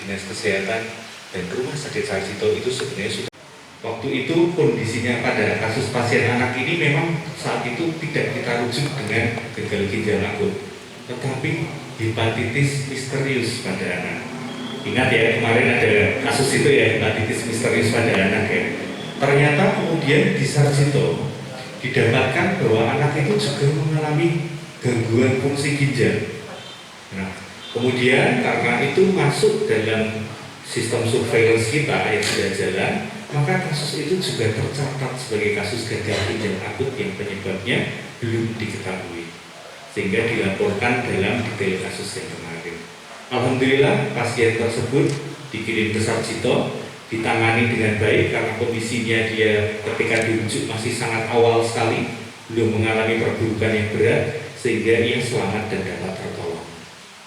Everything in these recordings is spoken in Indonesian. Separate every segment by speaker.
Speaker 1: dinas kesehatan dan ke rumah sakit Sarjito itu sebenarnya sudah. Waktu itu kondisinya pada kasus pasien anak ini memang saat itu tidak kita rujuk dengan gagal ginjal akut, tetapi hepatitis misterius pada anak. Ingat ya, kemarin ada kasus itu ya, hepatitis misterius pada anak ya. Ternyata kemudian di Sarjito didapatkan bahwa anak itu juga mengalami gangguan fungsi ginjal. Nah, kemudian karena itu masuk dalam sistem surveillance kita yang sudah jalan, maka kasus itu juga tercatat sebagai kasus gagal ginjal akut yang penyebabnya belum diketahui, sehingga dilaporkan dalam detail kasus yang kemarin. Alhamdulillah pasien tersebut dikirim ke Sarjito, ditangani dengan baik karena kondisinya dia ketika dirujuk masih sangat awal sekali, belum mengalami perburukan yang berat, sehingga ia selamat dan dapat tertolong.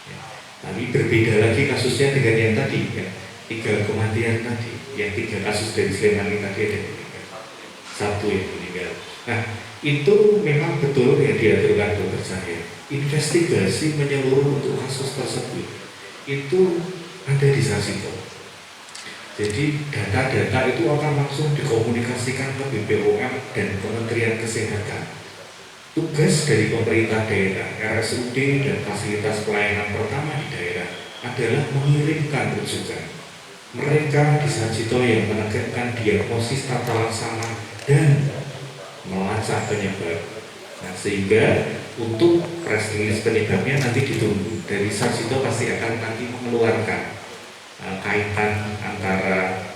Speaker 1: Ya. Tapi berbeda lagi kasusnya dengan yang tadi, ya. 3 kematian tadi, yang 3 kasus dari Sleman tadi ada meninggal, 1 yang meninggal. Nah, itu memang betul yang diaturkan dokter saya. Investigasi menyeluruh untuk kasus tersebut itu ada di Sarjito. Jadi data-data itu akan langsung dikomunikasikan ke BPOM dan Kementerian Kesehatan. Tugas dari pemerintah daerah, RSUD dan fasilitas pelayanan pertama di daerah adalah mengirimkan rujukan. Mereka di Sarjito yang menegakkan diagnosis tata laksana dan melacak penyebab. Nah, sehingga untuk press release penyebabnya nanti ditunggu. Dari Sarjito pasti akan nanti mengeluarkan kaitan antara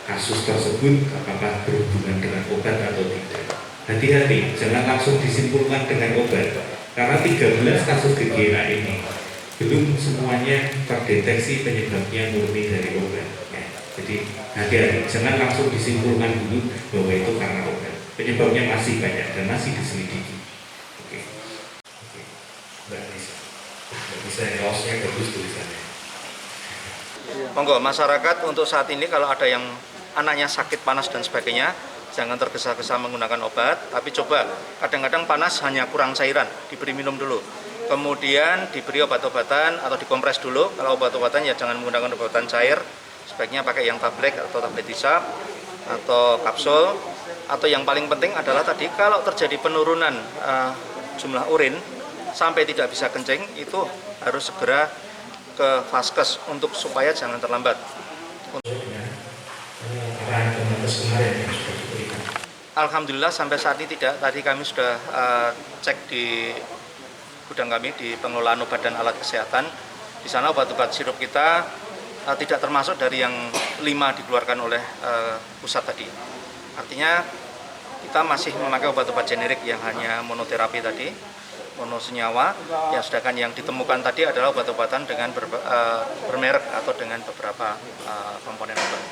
Speaker 1: kasus tersebut apakah berhubungan dengan obat atau tidak. Hati-hati, jangan langsung disimpulkan dengan obat, karena 13 kasus GGA ini belum semuanya terdeteksi penyebabnya murni dari obat. Ya, jadi hati-hati, jangan langsung disimpulkan dulu bahwa itu karena obat. Penyebabnya masih banyak dan masih diselidiki. Oke. Mbak Nisa, kaosnya bagus tulisannya.
Speaker 2: Monggo masyarakat untuk saat ini kalau ada yang anaknya sakit panas dan sebagainya, jangan tergesa-gesa menggunakan obat, tapi coba kadang-kadang panas hanya kurang cairan, diberi minum dulu. Kemudian diberi obat-obatan atau dikompres dulu. Kalau obat-obatan ya jangan menggunakan obatan cair, sebaiknya pakai yang tablet atau tablet hisap atau kapsul. Atau yang paling penting adalah tadi kalau terjadi penurunan jumlah urin sampai tidak bisa kencing, itu harus segera ke vaskes untuk supaya jangan terlambat. Alhamdulillah sampai saat ini tidak. Tadi kami sudah cek di gudang kami di pengelolaan obat dan alat kesehatan. Di sana obat-obat sirup kita tidak termasuk dari yang 5 dikeluarkan oleh pusat tadi. Artinya kita masih memakai obat-obat generik yang hanya monoterapi tadi, monosenyawa. Ya, sedangkan yang ditemukan tadi adalah obat-obatan dengan bermerek atau dengan beberapa komponen obat.